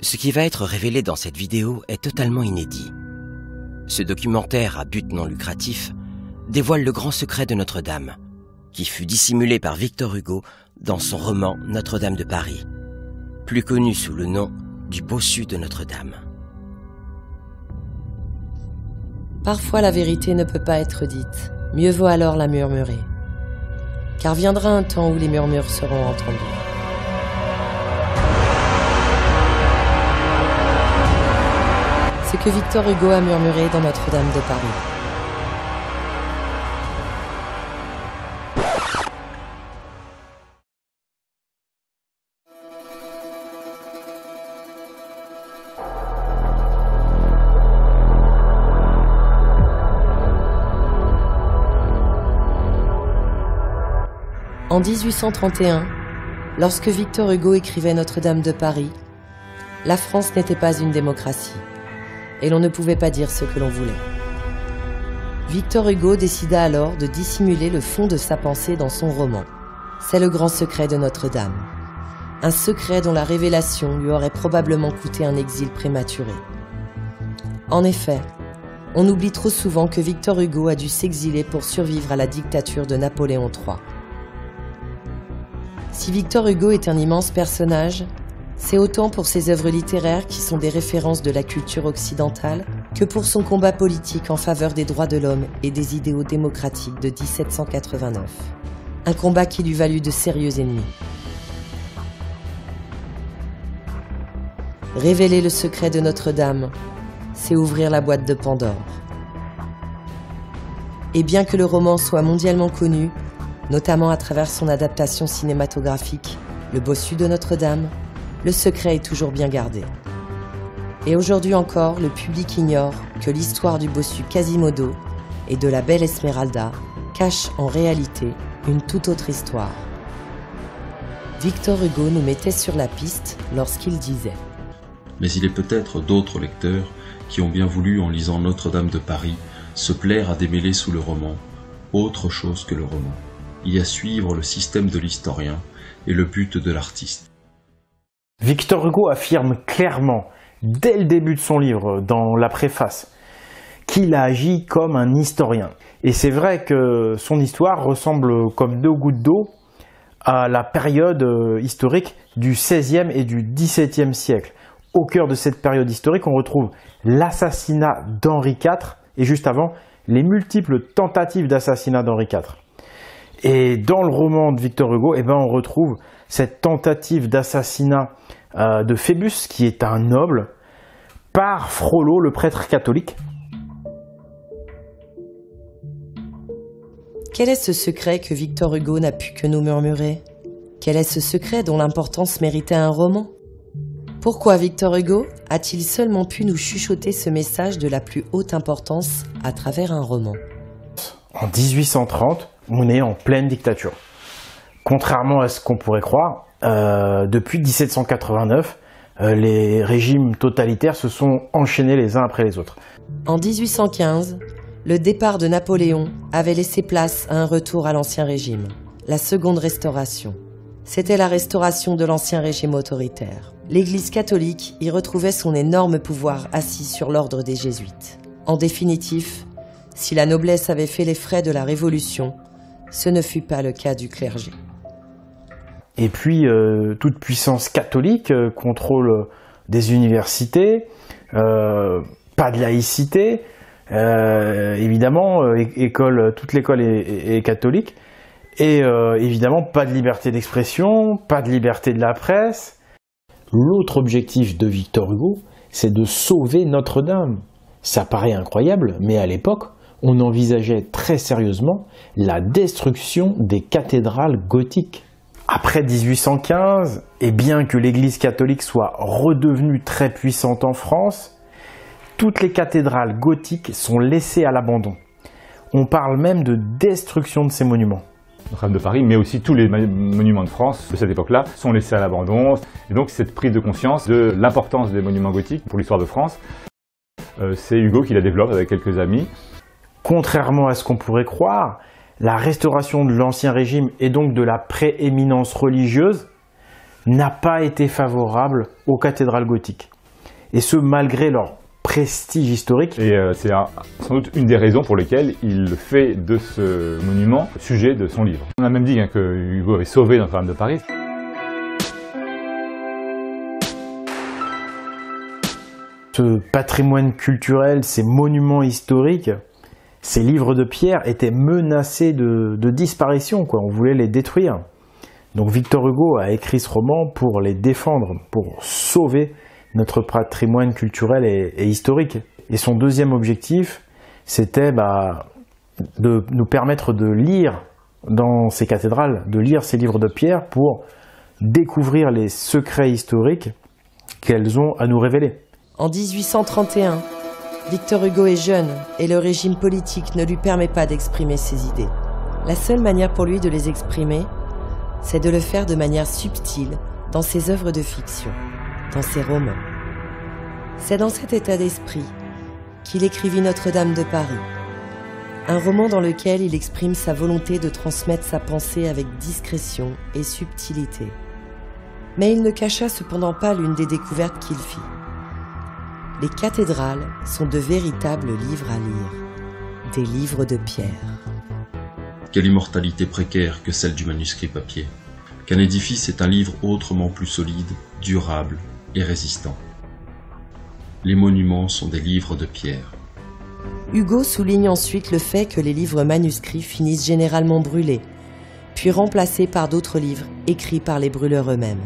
Ce qui va être révélé dans cette vidéo est totalement inédit. Ce documentaire à but non lucratif dévoile le grand secret de Notre-Dame, qui fut dissimulé par Victor Hugo dans son roman Notre-Dame de Paris, plus connu sous le nom du bossu de Notre-Dame. Parfois la vérité ne peut pas être dite, mieux vaut alors la murmurer. Car viendra un temps où les murmures seront entendus. Ce que Victor Hugo a murmuré dans Notre-Dame de Paris. En 1831, lorsque Victor Hugo écrivait Notre-Dame de Paris, la France n'était pas une démocratie, et l'on ne pouvait pas dire ce que l'on voulait. Victor Hugo décida alors de dissimuler le fond de sa pensée dans son roman. C'est le grand secret de Notre-Dame. Un secret dont la révélation lui aurait probablement coûté un exil prématuré. En effet, on oublie trop souvent que Victor Hugo a dû s'exiler pour survivre à la dictature de Napoléon III. Si Victor Hugo est un immense personnage, c'est autant pour ses œuvres littéraires qui sont des références de la culture occidentale que pour son combat politique en faveur des droits de l'homme et des idéaux démocratiques de 1789. Un combat qui lui valut de sérieux ennemis. Révéler le secret de Notre-Dame, c'est ouvrir la boîte de Pandore. Et bien que le roman soit mondialement connu, notamment à travers son adaptation cinématographique, Le bossu de Notre-Dame, le secret est toujours bien gardé. Et aujourd'hui encore, le public ignore que l'histoire du bossu Quasimodo et de la belle Esmeralda cache en réalité une toute autre histoire. Victor Hugo nous mettait sur la piste lorsqu'il disait « Mais il est peut-être d'autres lecteurs qui ont bien voulu, en lisant Notre-Dame de Paris, se plaire à démêler sous le roman autre chose que le roman, y à suivre le système de l'historien et le but de l'artiste. » Victor Hugo affirme clairement, dès le début de son livre, dans la préface, qu'il a agi comme un historien. Et c'est vrai que son histoire ressemble comme deux gouttes d'eau à la période historique du XVIe et du XVIIe siècle. Au cœur de cette période historique, on retrouve l'assassinat d'Henri IV et juste avant, les multiples tentatives d'assassinat d'Henri IV. Et dans le roman de Victor Hugo, on retrouve cette tentative d'assassinat de Phébus, qui est un noble, par Frollo, le prêtre catholique. Quel est ce secret que Victor Hugo n'a pu que nous murmurer? Quel est ce secret dont l'importance méritait un roman? Pourquoi Victor Hugo a-t-il seulement pu nous chuchoter ce message de la plus haute importance à travers un roman? En 1830, on est en pleine dictature. Contrairement à ce qu'on pourrait croire, depuis 1789, les régimes totalitaires se sont enchaînés les uns après les autres. En 1815, le départ de Napoléon avait laissé place à un retour à l'ancien régime, la seconde restauration. C'était la restauration de l'ancien régime autoritaire. L'Église catholique y retrouvait son énorme pouvoir assis sur l'ordre des jésuites. En définitif, si la noblesse avait fait les frais de la Révolution, ce ne fut pas le cas du clergé. Et puis, toute puissance catholique, contrôle des universités, pas de laïcité, évidemment, toute l'école est catholique, et évidemment, pas de liberté d'expression, pas de liberté de la presse. L'autre objectif de Victor Hugo, c'est de sauver Notre-Dame. Ça paraît incroyable, mais à l'époque, on envisageait très sérieusement la destruction des cathédrales gothiques. Après 1815, et bien que l'Église catholique soit redevenue très puissante en France, toutes les cathédrales gothiques sont laissées à l'abandon. On parle même de destruction de ces monuments. Notre-Dame de Paris, mais aussi tous les monuments de France de cette époque-là sont laissés à l'abandon. Et donc cette prise de conscience de l'importance des monuments gothiques pour l'histoire de France, c'est Hugo qui la développe avec quelques amis. Contrairement à ce qu'on pourrait croire, la restauration de l'Ancien Régime et donc de la prééminence religieuse n'a pas été favorable aux cathédrales gothiques. et ce malgré leur prestige historique. Et c'est sans doute une des raisons pour lesquelles il fait de ce monument le sujet de son livre. On a même dit que Hugo avait sauvé Notre-Dame de Paris. Ce patrimoine culturel, ces monuments historiques, ces livres de pierre étaient menacés de disparition, quoi. On voulait les détruire. Donc Victor Hugo a écrit ce roman pour les défendre, pour sauver notre patrimoine culturel et historique. Et son deuxième objectif, c'était de nous permettre de lire dans ces cathédrales, de lire ces livres de pierre pour découvrir les secrets historiques qu'elles ont à nous révéler. En 1831, Victor Hugo est jeune et le régime politique ne lui permet pas d'exprimer ses idées. La seule manière pour lui de les exprimer, c'est de le faire de manière subtile dans ses œuvres de fiction, dans ses romans. C'est dans cet état d'esprit qu'il écrivit Notre-Dame de Paris, un roman dans lequel il exprime sa volonté de transmettre sa pensée avec discrétion et subtilité. Mais il ne cacha cependant pas l'une des découvertes qu'il fit. Les cathédrales sont de véritables livres à lire, des livres de pierre. Quelle immortalité précaire que celle du manuscrit papier. Qu'un édifice est un livre autrement plus solide, durable et résistant. Les monuments sont des livres de pierre. Hugo souligne ensuite le fait que les livres manuscrits finissent généralement brûlés, puis remplacés par d'autres livres écrits par les brûleurs eux-mêmes.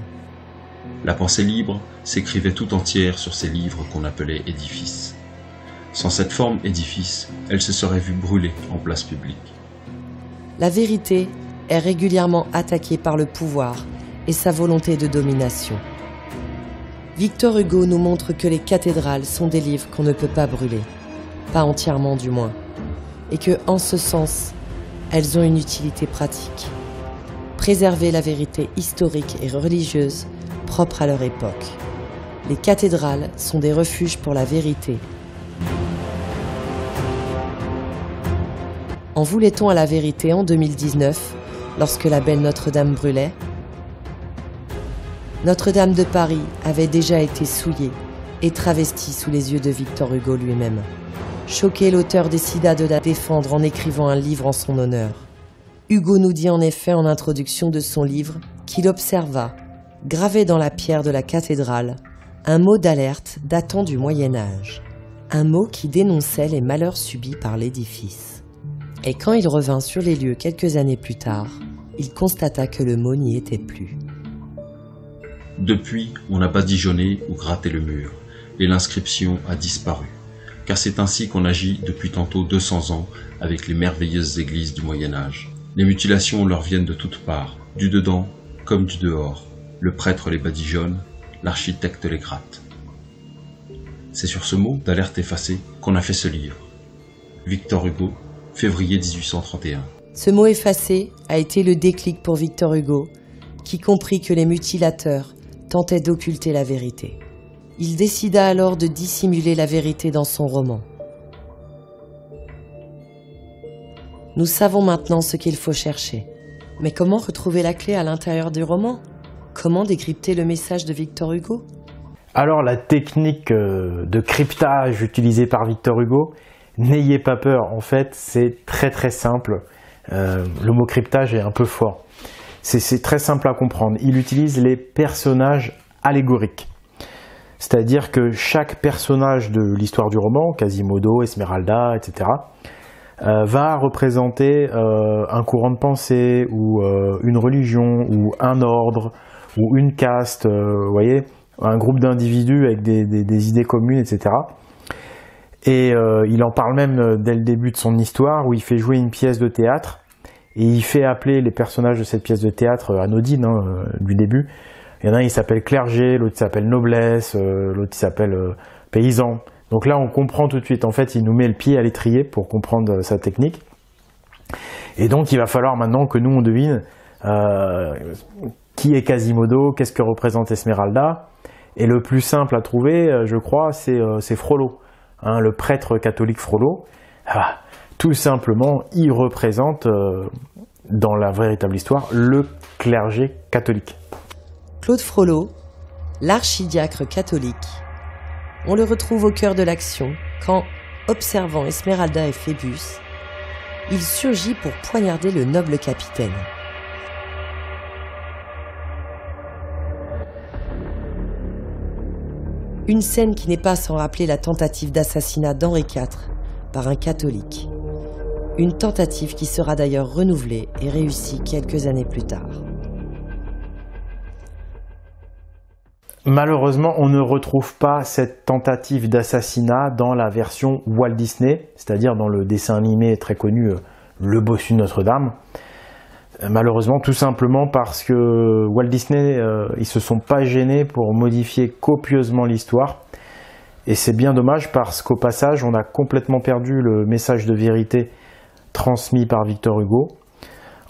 La pensée libre s'écrivait tout entière sur ces livres qu'on appelait édifices. Sans cette forme édifice, elle se serait vue brûler en place publique. La vérité est régulièrement attaquée par le pouvoir et sa volonté de domination. Victor Hugo nous montre que les cathédrales sont des livres qu'on ne peut pas brûler, pas entièrement du moins, et que, en ce sens, elles ont une utilité pratique. Préserver la vérité historique et religieuse propre à leur époque. Les cathédrales sont des refuges pour la vérité. En voulait-on à la vérité en 2019, lorsque la belle Notre-Dame brûlait? Notre-Dame de Paris avait déjà été souillée et travestie sous les yeux de Victor Hugo lui-même. Choqué, l'auteur décida de la défendre en écrivant un livre en son honneur. Hugo nous dit en effet en introduction de son livre qu'il observa, gravé dans la pierre de la cathédrale, un mot d'alerte datant du Moyen-Âge. Un mot qui dénonçait les malheurs subis par l'édifice. Et quand il revint sur les lieux quelques années plus tard, il constata que le mot n'y était plus. Depuis, on a badigeonné ou gratté le mur, et l'inscription a disparu, car c'est ainsi qu'on agit depuis tantôt 200 ans avec les merveilleuses églises du Moyen-Âge. Les mutilations leur viennent de toutes parts, du dedans comme du dehors. Le prêtre les badigeonne, l'architecte les gratte. C'est sur ce mot d'alerte effacé qu'on a fait ce livre. Victor Hugo, février 1831. Ce mot effacé a été le déclic pour Victor Hugo, qui comprit que les mutilateurs tentaient d'occulter la vérité. Il décida alors de dissimuler la vérité dans son roman. Nous savons maintenant ce qu'il faut chercher. Mais comment retrouver la clé à l'intérieur du roman? Comment décrypter le message de Victor Hugo? Alors la technique de cryptage utilisée par Victor Hugo, n'ayez pas peur, en fait c'est très très simple. Le mot cryptage est un peu fort. C'est très simple à comprendre. Il utilise les personnages allégoriques. C'est-à-dire que chaque personnage de l'histoire du roman, Quasimodo, Esmeralda, etc., va représenter un courant de pensée, ou une religion, ou un ordre, ou une caste, vous voyez, un groupe d'individus avec des idées communes, etc. Et il en parle même dès le début de son histoire, où il fait jouer une pièce de théâtre, et il fait appeler les personnages de cette pièce de théâtre anodine du début. Il y en a un, il s'appelle clergé, l'autre s'appelle noblesse, l'autre il s'appelle paysan. Donc là, on comprend tout de suite. En fait, il nous met le pied à l'étrier pour comprendre sa technique. Et donc, il va falloir maintenant que nous, on devine qui est Quasimodo, qu'est-ce que représente Esmeralda. Et le plus simple à trouver, je crois, c'est Frollo, le prêtre catholique Frollo. Tout simplement, il représente, dans la véritable histoire, le clergé catholique. Claude Frollo, l'archidiacre catholique, On le retrouve au cœur de l'action quand, observant Esmeralda et Phébus, il surgit pour poignarder le noble capitaine. Une scène qui n'est pas sans rappeler la tentative d'assassinat d'Henri IV par un catholique. Une tentative qui sera d'ailleurs renouvelée et réussie quelques années plus tard. Malheureusement, on ne retrouve pas cette tentative d'assassinat dans la version Walt Disney, c'est-à-dire dans le dessin animé très connu Le Bossu de Notre-Dame. Malheureusement, tout simplement parce que Walt Disney, ils se sont pas gênés pour modifier copieusement l'histoire. Et c'est bien dommage parce qu'au passage, on a complètement perdu le message de vérité transmis par Victor Hugo.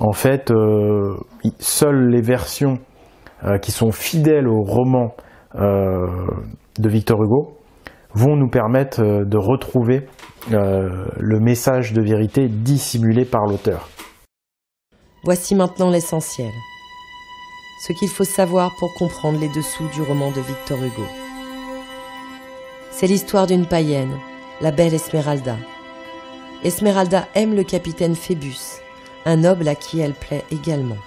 En fait, seules les versions qui sont fidèles au roman de Victor Hugo vont nous permettre de retrouver le message de vérité dissimulé par l'auteur. Voici maintenant l'essentiel. Ce qu'il faut savoir pour comprendre les dessous du roman de Victor Hugo. C'est l'histoire d'une païenne, la belle Esmeralda. Esmeralda aime le capitaine Phébus, un noble à qui elle plaît également.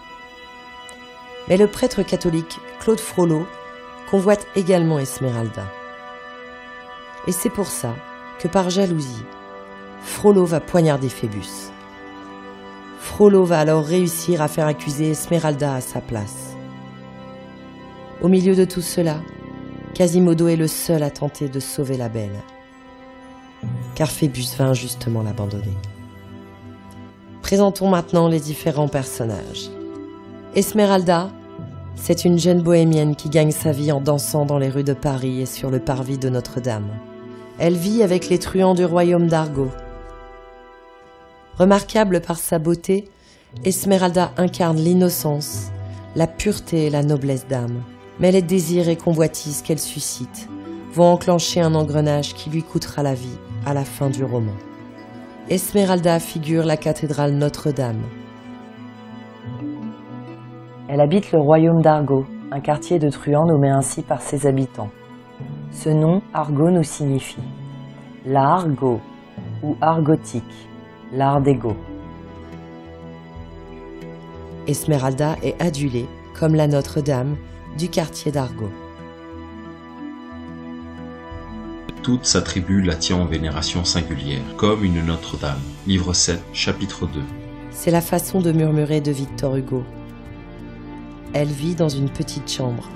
Mais le prêtre catholique Claude Frollo convoite également Esmeralda. Et c'est pour ça que par jalousie, Frollo va poignarder Phébus. Frollo va alors réussir à faire accuser Esmeralda à sa place. Au milieu de tout cela, Quasimodo est le seul à tenter de sauver la belle, car Phébus va injustement l'abandonner. Présentons maintenant les différents personnages. Esmeralda, c'est une jeune bohémienne qui gagne sa vie en dansant dans les rues de Paris et sur le parvis de Notre-Dame. Elle vit avec les truands du royaume d'Argot. Remarquable par sa beauté, Esmeralda incarne l'innocence, la pureté et la noblesse d'âme. Mais les désirs et convoitises qu'elle suscite vont enclencher un engrenage qui lui coûtera la vie à la fin du roman. Esmeralda figure la cathédrale Notre-Dame. Elle habite le royaume d'Argot, un quartier de truands nommé ainsi par ses habitants. Ce nom, Argot, nous signifie l'art go ou art gothique, l'art des Goths. Esmeralda est adulée comme la Notre-Dame du quartier d'Argot. Toute sa tribu la tient en vénération singulière, comme une Notre-Dame. Livre 7, chapitre 2. C'est la façon de murmurer de Victor Hugo. Elle vit dans une petite chambre.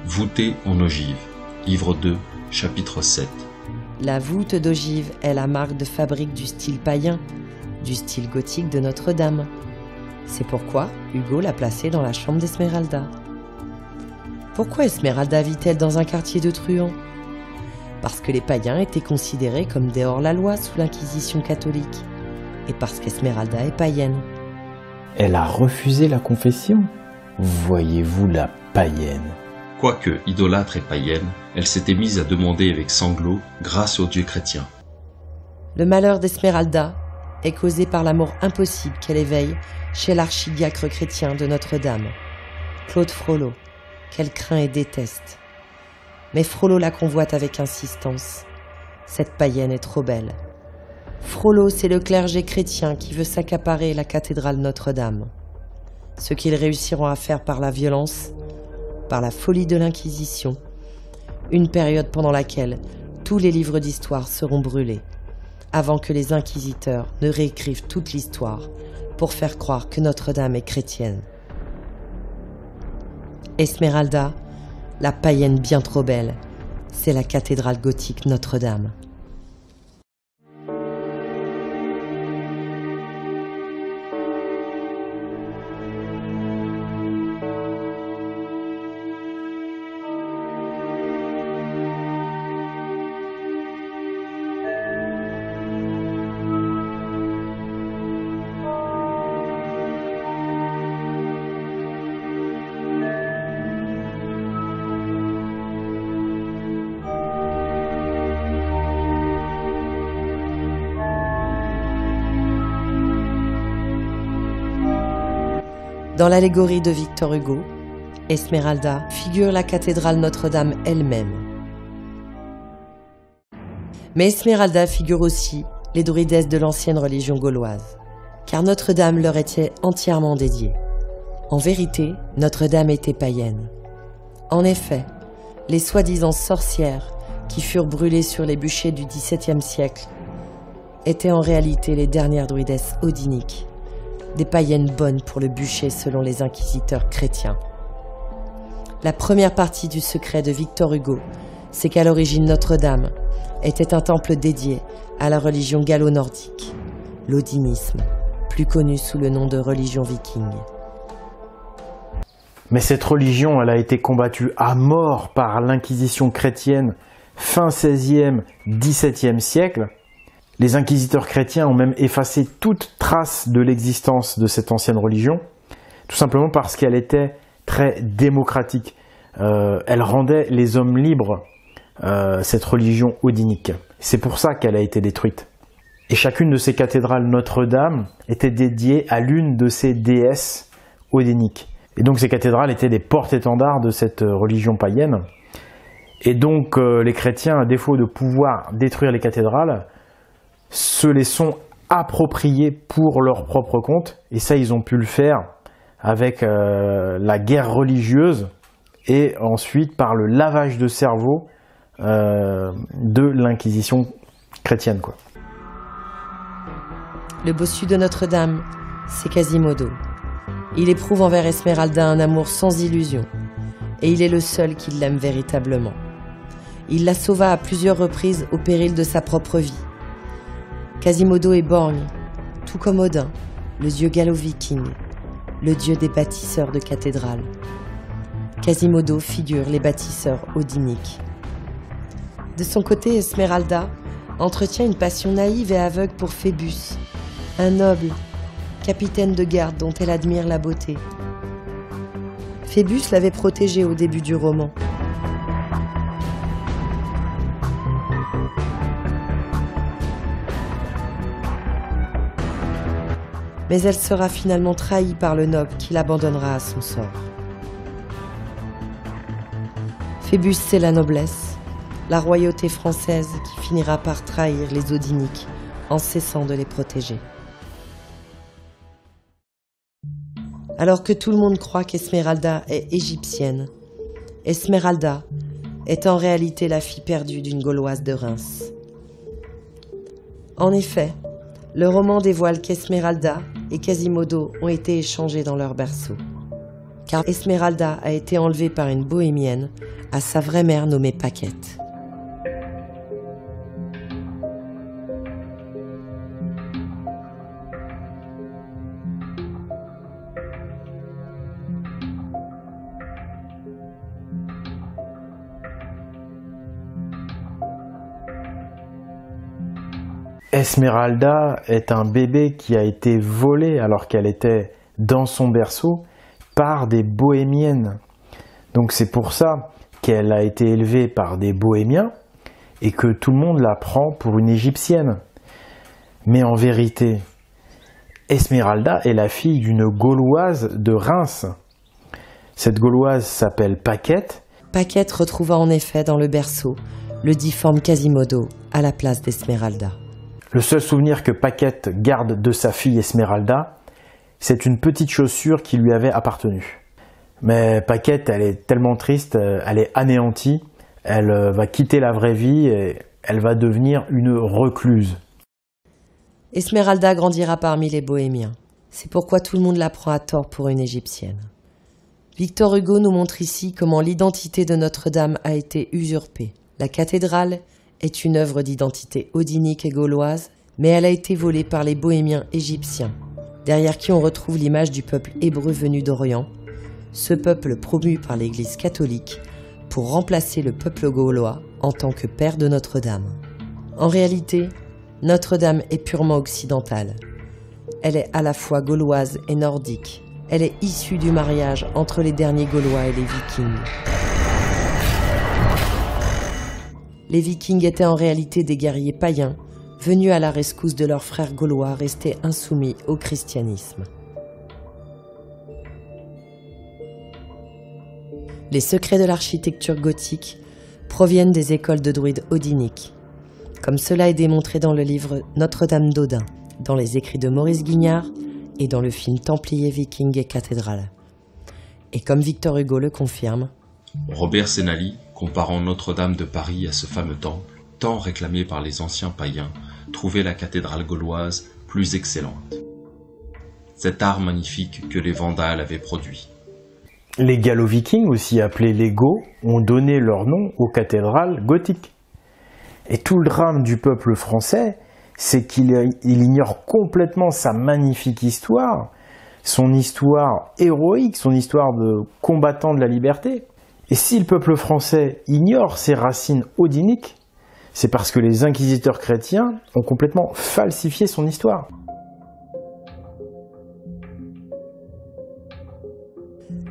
Voûtée en ogive. Livre 2, chapitre 7. La voûte d'ogive est la marque de fabrique du style païen, du style gothique de Notre-Dame. C'est pourquoi Hugo l'a placée dans la chambre d'Esmeralda. Pourquoi Esmeralda vit-elle dans un quartier de truands? Parce que les païens étaient considérés comme des hors-la-loi sous l'Inquisition catholique, et parce qu'Esmeralda est païenne. Elle a refusé la confession. Voyez-vous la païenne. Quoique idolâtre et païenne, elle s'était mise à demander avec sanglots grâce aux dieux chrétiens. Le malheur d'Esmeralda est causé par l'amour impossible qu'elle éveille chez l'archidiacre chrétien de Notre-Dame, Claude Frollo, qu'elle craint et déteste. Mais Frollo la convoite avec insistance. Cette païenne est trop belle. Frollo, c'est le clergé chrétien qui veut s'accaparer la cathédrale Notre-Dame. Ce qu'ils réussiront à faire par la violence, par la folie de l'Inquisition, une période pendant laquelle tous les livres d'histoire seront brûlés, avant que les inquisiteurs ne réécrivent toute l'histoire pour faire croire que Notre-Dame est chrétienne. Esmeralda, la païenne bien trop belle, c'est la cathédrale gothique Notre-Dame. Dans l'allégorie de Victor Hugo, Esmeralda figure la cathédrale Notre-Dame elle-même. Mais Esmeralda figure aussi les druidesses de l'ancienne religion gauloise, car Notre-Dame leur était entièrement dédiée. En vérité, Notre-Dame était païenne. En effet, les soi-disant sorcières qui furent brûlées sur les bûchers du XVIIe siècle étaient en réalité les dernières druidesses odiniques, des païennes bonnes pour le bûcher selon les inquisiteurs chrétiens. La première partie du secret de Victor Hugo, c'est qu'à l'origine Notre-Dame était un temple dédié à la religion gallo-nordique, l'odinisme, plus connu sous le nom de religion viking. Mais cette religion, elle a été combattue à mort par l'inquisition chrétienne fin XVIe, XVIIe siècle. Les inquisiteurs chrétiens ont même effacé toute trace de l'existence de cette ancienne religion, tout simplement parce qu'elle était très démocratique. Elle rendait les hommes libres, cette religion odinique. C'est pour ça qu'elle a été détruite. Et chacune de ces cathédrales Notre-Dame était dédiée à l'une de ces déesses odiniques. Et donc ces cathédrales étaient des porte-étendards de cette religion païenne. Et donc les chrétiens, à défaut de pouvoir détruire les cathédrales, se les sont appropriées pour leur propre compte. Et ça, ils ont pu le faire avec la guerre religieuse et ensuite par le lavage de cerveau de l'inquisition chrétienne, quoi. Le bossu de Notre-Dame, c'est Quasimodo. Il éprouve envers Esmeralda un amour sans illusion, et il est le seul qui l'aime véritablement. Il la sauva à plusieurs reprises au péril de sa propre vie. Quasimodo est borgne, tout comme Odin, le dieu gallo-viking, le dieu des bâtisseurs de cathédrales. Quasimodo figure les bâtisseurs odiniques. De son côté, Esmeralda entretient une passion naïve et aveugle pour Phébus, un noble, capitaine de garde dont elle admire la beauté. Phébus l'avait protégée au début du roman. Mais elle sera finalement trahie par le noble qui l'abandonnera à son sort. Phébus, c'est la noblesse, la royauté française qui finira par trahir les odiniques en cessant de les protéger. Alors que tout le monde croit qu'Esmeralda est égyptienne, Esmeralda est en réalité la fille perdue d'une Gauloise de Reims. En effet, le roman dévoile qu'Esmeralda et Quasimodo ont été échangés dans leur berceau. Car Esmeralda a été enlevée par une bohémienne à sa vraie mère nommée Paquette. Esmeralda est un bébé qui a été volé alors qu'elle était dans son berceau par des bohémiennes. Donc c'est pour ça qu'elle a été élevée par des bohémiens et que tout le monde la prend pour une égyptienne. Mais en vérité, Esmeralda est la fille d'une Gauloise de Reims. Cette Gauloise s'appelle Paquette. Paquette retrouva en effet dans le berceau le difforme Quasimodo à la place d'Esmeralda. Le seul souvenir que Paquette garde de sa fille Esmeralda, c'est une petite chaussure qui lui avait appartenu. Mais Paquette, elle est tellement triste, elle est anéantie, elle va quitter la vraie vie et elle va devenir une recluse. Esmeralda grandira parmi les bohémiens. C'est pourquoi tout le monde la prend à tort pour une égyptienne. Victor Hugo nous montre ici comment l'identité de Notre-Dame a été usurpée. La cathédrale est une œuvre d'identité odinique et gauloise, mais elle a été volée par les bohémiens égyptiens, derrière qui on retrouve l'image du peuple hébreu venu d'Orient, ce peuple promu par l'Église catholique pour remplacer le peuple gaulois en tant que père de Notre-Dame. En réalité, Notre-Dame est purement occidentale. Elle est à la fois gauloise et nordique. Elle est issue du mariage entre les derniers Gaulois et les Vikings. Les Vikings étaient en réalité des guerriers païens, venus à la rescousse de leurs frères gaulois restés insoumis au christianisme. Les secrets de l'architecture gothique proviennent des écoles de druides odiniques. comme cela est démontré dans le livre Notre-Dame d'Odin, dans les écrits de Maurice Guignard et dans le film Templiers, Vikings et Cathédrales. Et comme Victor Hugo le confirme, Robert Senali, comparant Notre-Dame de Paris à ce fameux temple, tant réclamé par les anciens païens, trouvait la cathédrale gauloise plus excellente. Cet art magnifique que les Vandales avaient produit. Les Gallo-Vikings, aussi appelés les Goths, ont donné leur nom aux cathédrales gothiques. Et tout le drame du peuple français, c'est qu'il ignore complètement sa magnifique histoire, son histoire héroïque, son histoire de combattant de la liberté. Et si le peuple français ignore ses racines odiniques, c'est parce que les inquisiteurs chrétiens ont complètement falsifié son histoire.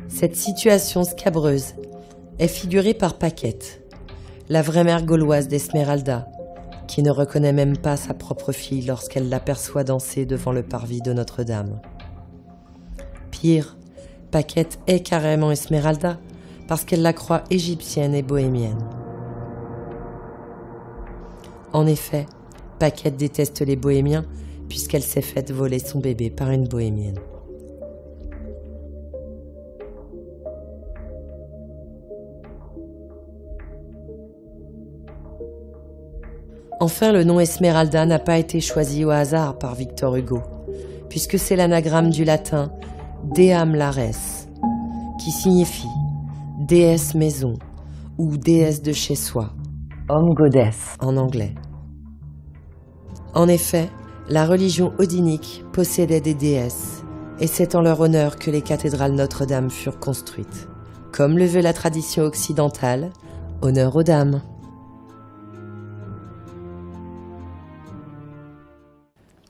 Cette situation scabreuse est figurée par Paquette, la vraie mère gauloise d'Esmeralda, qui ne reconnaît même pas sa propre fille lorsqu'elle l'aperçoit danser devant le parvis de Notre-Dame. Pire, Paquette est carrément Esmeralda, parce qu'elle la croit égyptienne et bohémienne. En effet, Paquette déteste les bohémiens, puisqu'elle s'est faite voler son bébé par une bohémienne. Enfin, le nom Esmeralda n'a pas été choisi au hasard par Victor Hugo, puisque c'est l'anagramme du latin Deam Lares, qui signifie déesse maison ou déesse de chez soi, Home goddess en anglais. En effet, la religion odinique possédait des déesses, et c'est en leur honneur que les cathédrales Notre-Dame furent construites. Comme le veut la tradition occidentale, honneur aux dames.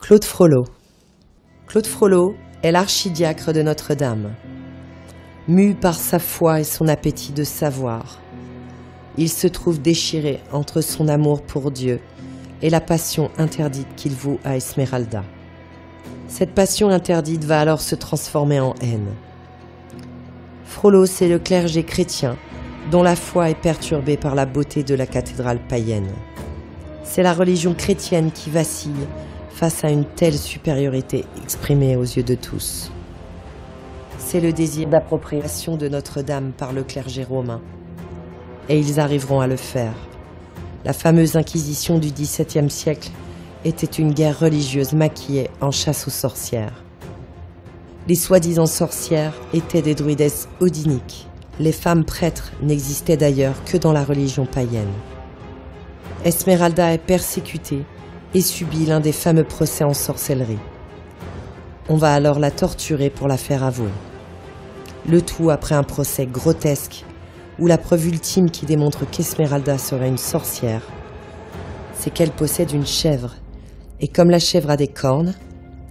Claude Frollo. Claude Frollo est l'archidiacre de Notre-Dame. Mu par sa foi et son appétit de savoir, il se trouve déchiré entre son amour pour Dieu et la passion interdite qu'il voue à Esmeralda. Cette passion interdite va alors se transformer en haine. Frollo, c'est le clergé chrétien dont la foi est perturbée par la beauté de la cathédrale païenne. C'est la religion chrétienne qui vacille face à une telle supériorité exprimée aux yeux de tous. C'est le désir d'appropriation de Notre-Dame par le clergé romain. Et ils arriveront à le faire. La fameuse Inquisition du XVIIe siècle était une guerre religieuse maquillée en chasse aux sorcières. Les soi-disant sorcières étaient des druidesses odiniques. Les femmes prêtres n'existaient d'ailleurs que dans la religion païenne. Esmeralda est persécutée et subit l'un des fameux procès en sorcellerie. On va alors la torturer pour la faire avouer. Le tout après un procès grotesque où la preuve ultime qui démontre qu'Esmeralda serait une sorcière, c'est qu'elle possède une chèvre. Et comme la chèvre a des cornes,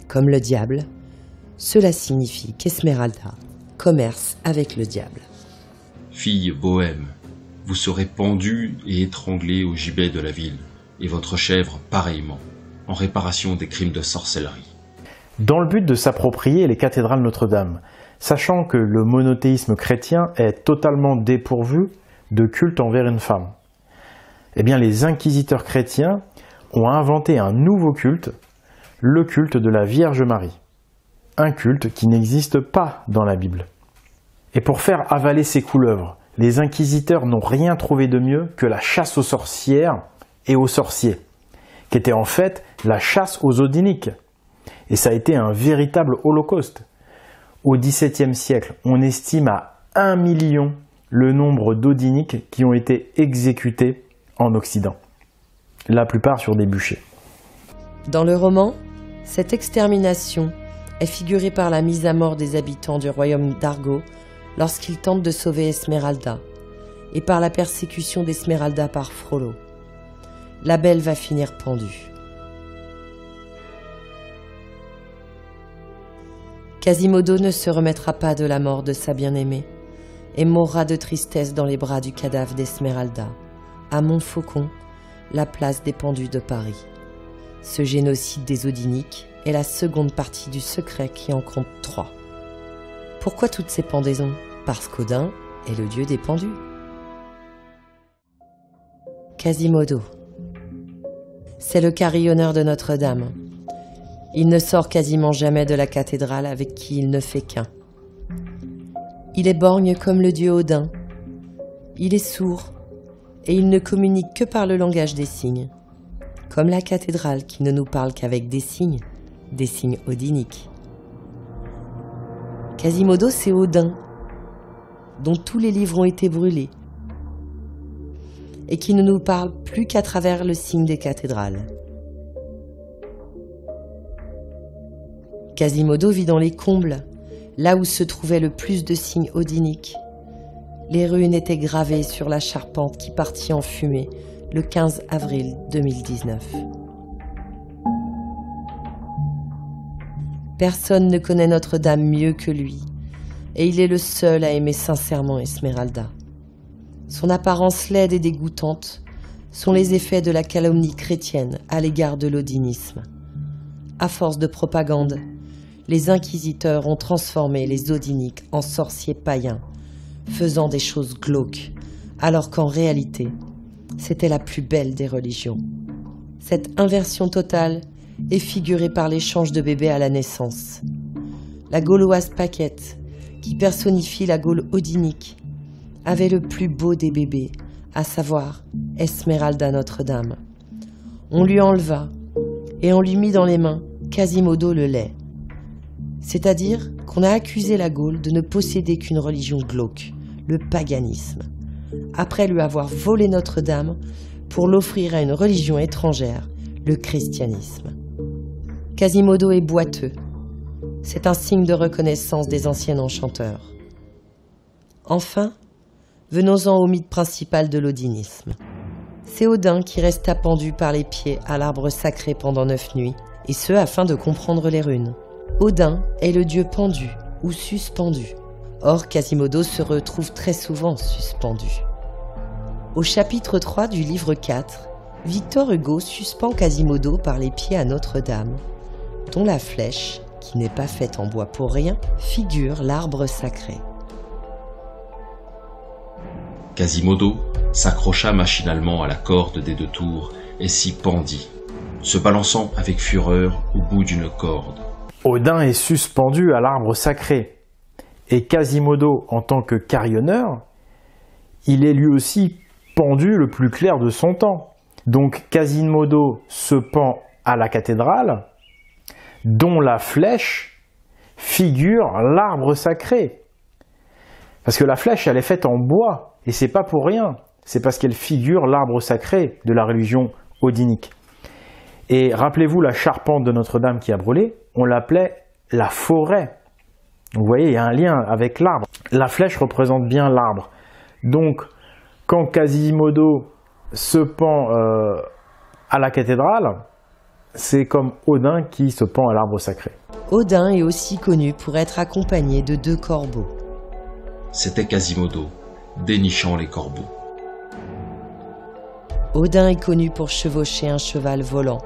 comme le diable, cela signifie qu'Esmeralda commerce avec le diable. Fille bohème, vous serez pendue et étranglée au gibet de la ville, et votre chèvre pareillement, en réparation des crimes de sorcellerie. Dans le but de s'approprier les cathédrales Notre-Dame, sachant que le monothéisme chrétien est totalement dépourvu de culte envers une femme, eh bien les inquisiteurs chrétiens ont inventé un nouveau culte, le culte de la Vierge Marie. Un culte qui n'existe pas dans la Bible. Et pour faire avaler ces couleuvres, les inquisiteurs n'ont rien trouvé de mieux que la chasse aux sorcières et aux sorciers, qui était en fait la chasse aux odiniques. Et ça a été un véritable holocauste. Au XVIIe siècle, on estime à 1 million le nombre d'odiniques qui ont été exécutés en Occident. La plupart sur des bûchers. Dans le roman, cette extermination est figurée par la mise à mort des habitants du royaume d'Argo lorsqu'ils tentent de sauver Esmeralda, et par la persécution d'Esmeralda par Frollo. La belle va finir pendue. Quasimodo ne se remettra pas de la mort de sa bien-aimée et mourra de tristesse dans les bras du cadavre d'Esmeralda, à Montfaucon, la place des pendus de Paris. Ce génocide des Odiniques est la seconde partie du secret qui en compte 3. Pourquoi toutes ces pendaisons? Parce qu'Odin est le dieu des pendus. Quasimodo. C'est le carillonneur de Notre-Dame. Il ne sort quasiment jamais de la cathédrale avec qui il ne fait qu'un. Il est borgne comme le dieu Odin. Il est sourd et il ne communique que par le langage des signes, comme la cathédrale qui ne nous parle qu'avec des signes odiniques. Quasimodo, c'est Odin, dont tous les livres ont été brûlés, et qui ne nous parle plus qu'à travers le signe des cathédrales. Quasimodo vit dans les combles, là où se trouvait le plus de signes odiniques. Les runes étaient gravées sur la charpente qui partit en fumée le 15 avril 2019. Personne ne connaît Notre-Dame mieux que lui, et il est le seul à aimer sincèrement Esmeralda. Son apparence laide et dégoûtante sont les effets de la calomnie chrétienne à l'égard de l'odinisme. À force de propagande, les inquisiteurs ont transformé les odiniques en sorciers païens, faisant des choses glauques, alors qu'en réalité, c'était la plus belle des religions. Cette inversion totale est figurée par l'échange de bébés à la naissance. La Gauloise Paquette, qui personnifie la Gaule odinique, avait le plus beau des bébés, à savoir Esmeralda Notre-Dame. On lui enleva et on lui mit dans les mains Quasimodo le laid. C'est-à-dire qu'on a accusé la Gaule de ne posséder qu'une religion glauque, le paganisme, après lui avoir volé Notre-Dame pour l'offrir à une religion étrangère, le christianisme. Quasimodo est boiteux. C'est un signe de reconnaissance des anciens enchanteurs. Enfin, venons-en au mythe principal de l'odinisme. C'est Odin qui resta pendu par les pieds à l'arbre sacré pendant 9 nuits, et ce afin de comprendre les runes. Odin est le dieu pendu ou suspendu. Or, Quasimodo se retrouve très souvent suspendu. Au chapitre 3 du livre 4, Victor Hugo suspend Quasimodo par les pieds à Notre-Dame, dont la flèche, qui n'est pas faite en bois pour rien, figure l'arbre sacré. Quasimodo s'accrocha machinalement à la corde des 2 tours et s'y pendit, se balançant avec fureur au bout d'une corde. Odin est suspendu à l'arbre sacré. Et Quasimodo, en tant que carillonneur, il est lui aussi pendu le plus clair de son temps. Donc Quasimodo se pend à la cathédrale, dont la flèche figure l'arbre sacré. Parce que la flèche, elle est faite en bois, et c'est pas pour rien. C'est parce qu'elle figure l'arbre sacré de la religion odinique. Et rappelez-vous la charpente de Notre-Dame qui a brûlé, on l'appelait la forêt. Vous voyez, il y a un lien avec l'arbre. La flèche représente bien l'arbre. Donc, quand Quasimodo se pend à la cathédrale, c'est comme Odin qui se pend à l'arbre sacré. Odin est aussi connu pour être accompagné de 2 corbeaux. C'était Quasimodo, dénichant les corbeaux. Odin est connu pour chevaucher un cheval volant.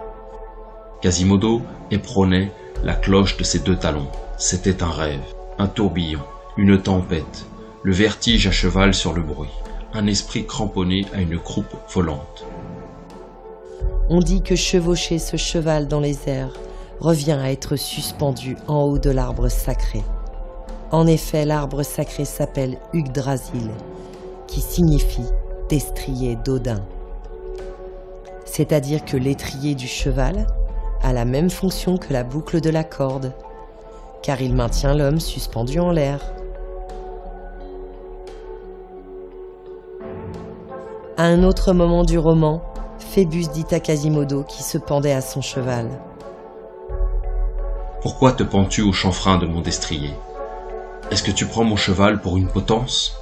Quasimodo éperonnait la cloche de ses 2 talons. C'était un rêve, un tourbillon, une tempête, le vertige à cheval sur le bruit, un esprit cramponné à une croupe volante. On dit que chevaucher ce cheval dans les airs revient à être suspendu en haut de l'arbre sacré. En effet, l'arbre sacré s'appelle Yggdrasil, qui signifie destrier d'Odin. C'est-à-dire que l'étrier du cheval a la même fonction que la boucle de la corde, car il maintient l'homme suspendu en l'air. À un autre moment du roman, Phébus dit à Quasimodo qui se pendait à son cheval. « Pourquoi te pends-tu au chanfrein de mon destrier? Est-ce que tu prends mon cheval pour une potence ?»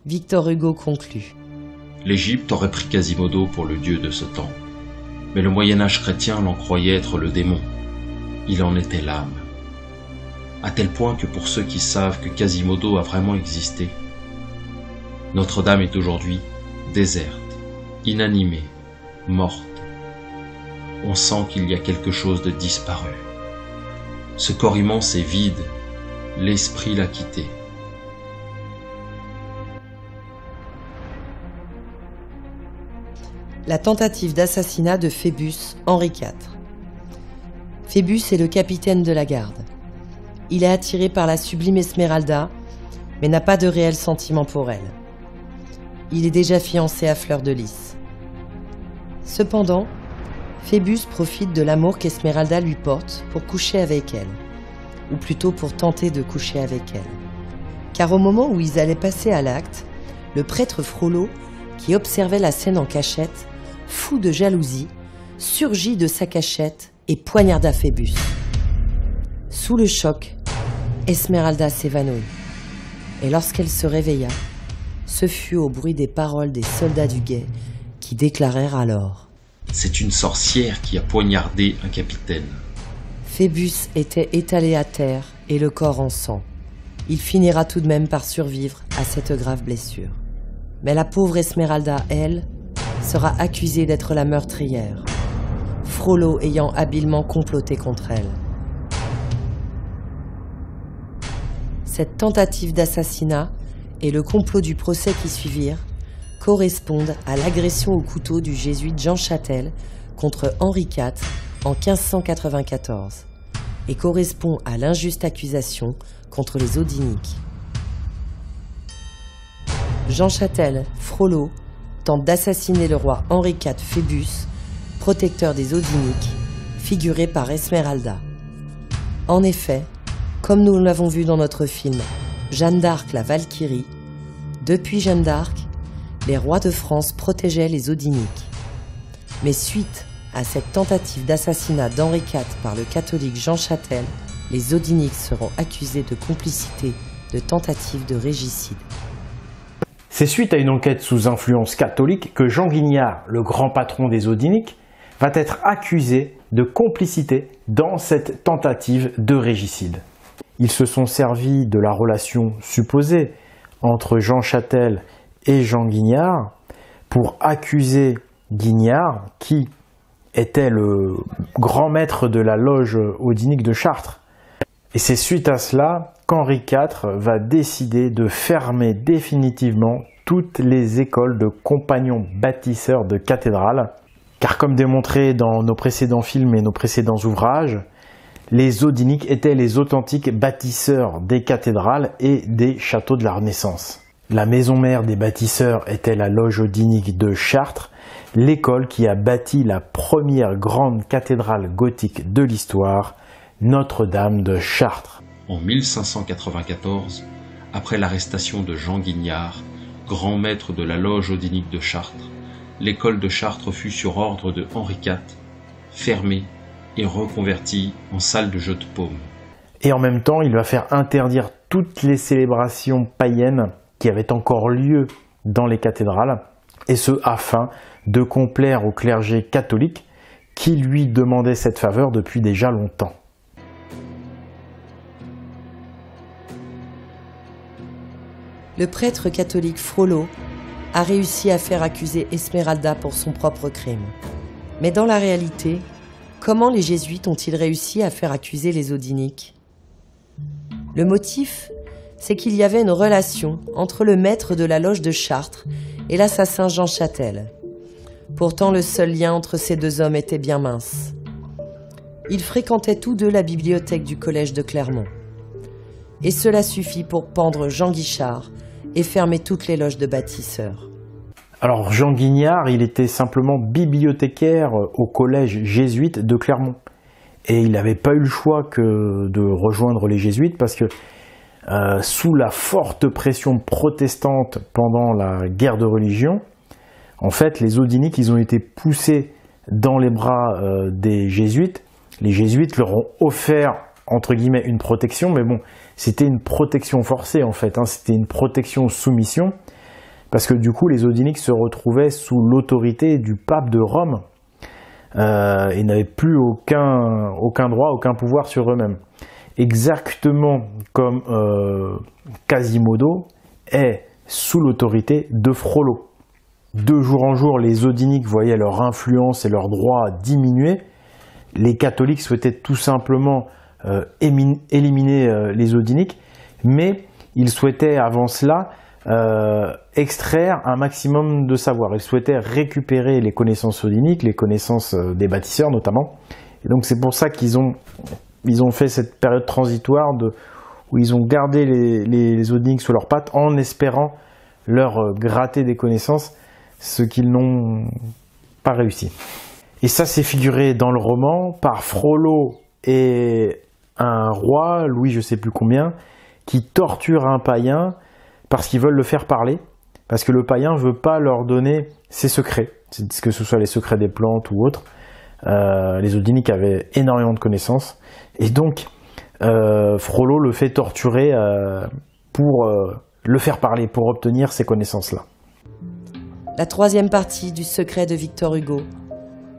Victor Hugo conclut. L'Égypte aurait pris Quasimodo pour le dieu de ce temps. Mais le Moyen-Âge chrétien l'en croyait être le démon. Il en était l'âme. À tel point que pour ceux qui savent que Quasimodo a vraiment existé, Notre-Dame est aujourd'hui déserte, inanimée, morte. On sent qu'il y a quelque chose de disparu. Ce corps immense est vide, l'esprit l'a quitté. La tentative d'assassinat de Phébus, Henri IV. Phébus est le capitaine de la garde. Il est attiré par la sublime Esmeralda, mais n'a pas de réel sentiment pour elle. Il est déjà fiancé à Fleur de Lys. Cependant, Phébus profite de l'amour qu'Esmeralda lui porte pour coucher avec elle, ou plutôt pour tenter de coucher avec elle. Car au moment où ils allaient passer à l'acte, le prêtre Frollo, qui observait la scène en cachette, fou de jalousie, surgit de sa cachette et poignarda Phébus. Sous le choc, Esmeralda s'évanouit. Et lorsqu'elle se réveilla, ce fut au bruit des paroles des soldats du guet qui déclarèrent alors: C'est une sorcière qui a poignardé un capitaine. Phébus était étalé à terre et le corps en sang. Il finira tout de même par survivre à cette grave blessure. Mais la pauvre Esmeralda, elle, sera accusée d'être la meurtrière, Frollo ayant habilement comploté contre elle. Cette tentative d'assassinat et le complot du procès qui suivirent correspondent à l'agression au couteau du jésuite Jean Châtel contre Henri IV en 1594 et correspond à l'injuste accusation contre les Odiniques. Jean Châtel, Frollo, tente d'assassiner le roi Henri IV Phébus, protecteur des Odiniques, figuré par Esmeralda. En effet, comme nous l'avons vu dans notre film Jeanne d'Arc la Valkyrie, depuis Jeanne d'Arc, les rois de France protégeaient les Odiniques. Mais suite à cette tentative d'assassinat d'Henri IV par le catholique Jean Châtel, les Odiniques seront accusés de complicité de tentative de régicide. C'est suite à une enquête sous influence catholique que Jean Guignard, le grand patron des Odiniques, va être accusé de complicité dans cette tentative de régicide. Ils se sont servis de la relation supposée entre Jean Châtel et Jean Guignard pour accuser Guignard, qui était le grand maître de la loge odinique de Chartres. Et c'est suite à cela qu'Henri IV va décider de fermer définitivement toutes les écoles de compagnons bâtisseurs de cathédrales, car comme démontré dans nos précédents films et nos précédents ouvrages, les Odiniques étaient les authentiques bâtisseurs des cathédrales et des châteaux de la Renaissance. La maison mère des bâtisseurs était la loge odinique de Chartres, l'école qui a bâti la première grande cathédrale gothique de l'histoire, Notre-Dame de Chartres. En 1594, après l'arrestation de Jean Guignard, grand maître de la loge odinique de Chartres, l'école de Chartres fut sur ordre de Henri IV fermée et reconvertie en salle de jeu de paume. Et en même temps, il va faire interdire toutes les célébrations païennes qui avaient encore lieu dans les cathédrales, et ce afin de complaire au clergé catholique qui lui demandait cette faveur depuis déjà longtemps. Le prêtre catholique Frollo a réussi à faire accuser Esmeralda pour son propre crime. Mais dans la réalité, comment les jésuites ont-ils réussi à faire accuser les Odiniques? Le motif, c'est qu'il y avait une relation entre le maître de la loge de Chartres et l'assassin Jean Châtel. Pourtant, le seul lien entre ces deux hommes était bien mince. Ils fréquentaient tous deux la bibliothèque du collège de Clermont. Et cela suffit pour pendre Jean Guichard et fermer toutes les loges de bâtisseurs. Alors Jean Guignard, il était simplement bibliothécaire au collège jésuite de Clermont. Et il n'avait pas eu le choix que de rejoindre les jésuites parce que sous la forte pression protestante pendant la guerre de religion, en fait les Odiniques ils ont été poussés dans les bras des jésuites. Les jésuites leur ont offert entre guillemets une protection, mais bon, c'était une protection forcée en fait, c'était une protection soumission, parce que du coup les Odiniques se retrouvaient sous l'autorité du pape de Rome et n'avaient plus aucun droit, aucun pouvoir sur eux-mêmes. Exactement comme Quasimodo est sous l'autorité de Frollo. De jour en jour, les Odiniques voyaient leur influence et leurs droits diminuer. Les catholiques souhaitaient tout simplement éliminer les Odiniques, mais ils souhaitaient avant cela extraire un maximum de savoir. Ils souhaitaient récupérer les connaissances odiniques, les connaissances des bâtisseurs notamment. Et donc c'est pour ça qu'ils ont fait cette période transitoire où ils ont gardé les odiniques sous leurs pattes en espérant leur gratter des connaissances, ce qu'ils n'ont pas réussi. Et ça c'est figuré dans le roman par Frollo et un roi, Louis je sais plus combien, qui torture un païen parce qu'ils veulent le faire parler, parce que le païen veut pas leur donner ses secrets, que ce soit les secrets des plantes ou autres. Les odiniques avaient énormément de connaissances, et donc Frollo le fait torturer pour le faire parler, pour obtenir ces connaissances-là. La troisième partie du secret de Victor Hugo,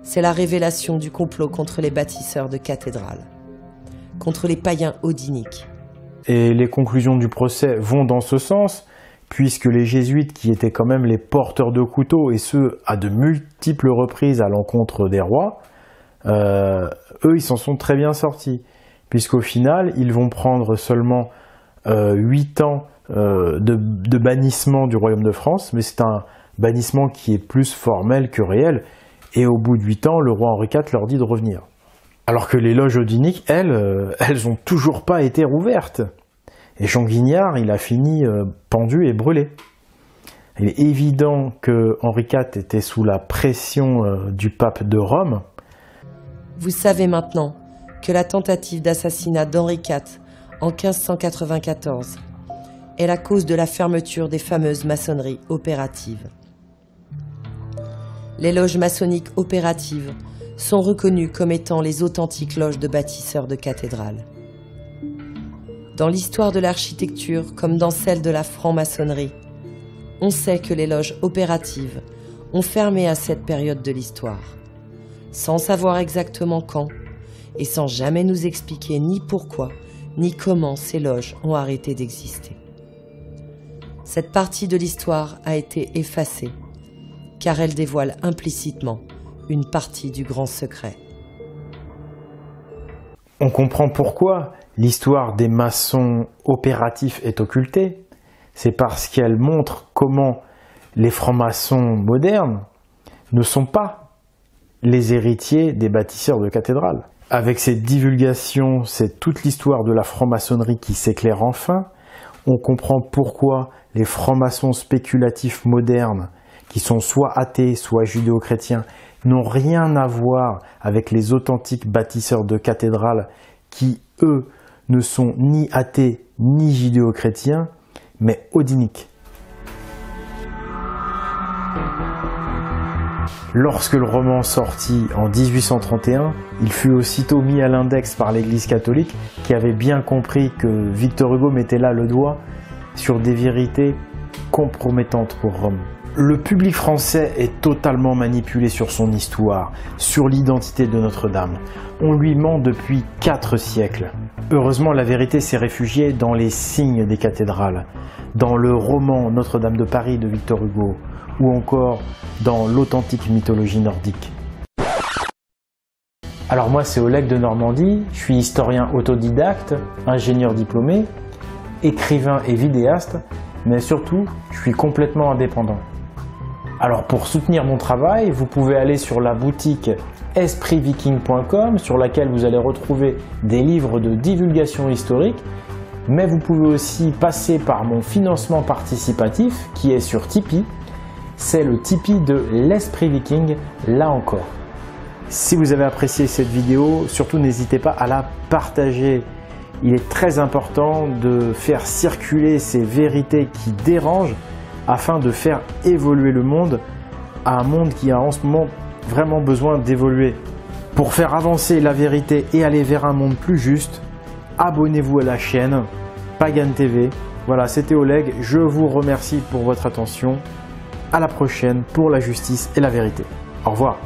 c'est la révélation du complot contre les bâtisseurs de cathédrales, contre les païens odiniques. Et les conclusions du procès vont dans ce sens, puisque les jésuites, qui étaient quand même les porteurs de couteaux, et ce, à de multiples reprises à l'encontre des rois, eux, ils s'en sont très bien sortis, puisqu'au final, ils vont prendre seulement 8 ans de bannissement du royaume de France, mais c'est un bannissement qui est plus formel que réel, et au bout de 8 ans, le roi Henri IV leur dit de revenir. Alors que les loges odiniques, elles ont toujours pas été rouvertes. Et Jean Guignard, il a fini pendu et brûlé. Il est évident que Henri IV était sous la pression du pape de Rome. Vous savez maintenant que la tentative d'assassinat d'Henri IV en 1594 est la cause de la fermeture des fameuses maçonneries opératives. Les loges maçonniques opératives sont reconnues comme étant les authentiques loges de bâtisseurs de cathédrales. Dans l'histoire de l'architecture, comme dans celle de la franc-maçonnerie, on sait que les loges opératives ont fermé à cette période de l'histoire, sans savoir exactement quand, et sans jamais nous expliquer ni pourquoi, ni comment ces loges ont arrêté d'exister. Cette partie de l'histoire a été effacée, car elle dévoile implicitement une partie du grand secret. On comprend pourquoi l'histoire des maçons opératifs est occultée. C'est parce qu'elle montre comment les francs-maçons modernes ne sont pas les héritiers des bâtisseurs de cathédrales. Avec cette divulgation, c'est toute l'histoire de la franc-maçonnerie qui s'éclaire enfin. On comprend pourquoi les francs-maçons spéculatifs modernes, qui sont soit athées, soit judéo-chrétiens, n'ont rien à voir avec les authentiques bâtisseurs de cathédrales qui, eux, ne sont ni athées ni judéo-chrétiens, mais odiniques. Lorsque le roman sortit en 1831, il fut aussitôt mis à l'index par l'Église catholique, qui avait bien compris que Victor Hugo mettait là le doigt sur des vérités compromettantes pour Rome. Le public français est totalement manipulé sur son histoire, sur l'identité de Notre-Dame. On lui ment depuis 4 siècles. Heureusement, la vérité s'est réfugiée dans les signes des cathédrales, dans le roman Notre-Dame de Paris de Victor Hugo, ou encore dans l'authentique mythologie nordique. Alors moi, c'est Oleg de Normandie, je suis historien autodidacte, ingénieur diplômé, écrivain et vidéaste, mais surtout, je suis complètement indépendant. Alors pour soutenir mon travail, vous pouvez aller sur la boutique espritviking.com sur laquelle vous allez retrouver des livres de divulgation historique, mais vous pouvez aussi passer par mon financement participatif qui est sur Tipeee. C'est le Tipeee de l'Esprit Viking, là encore. Si vous avez apprécié cette vidéo, surtout n'hésitez pas à la partager. Il est très important de faire circuler ces vérités qui dérangent afin de faire évoluer le monde, à un monde qui a en ce moment vraiment besoin d'évoluer. Pour faire avancer la vérité et aller vers un monde plus juste, abonnez-vous à la chaîne Pagan TV. Voilà, c'était Oleg, je vous remercie pour votre attention. À la prochaine pour la justice et la vérité. Au revoir.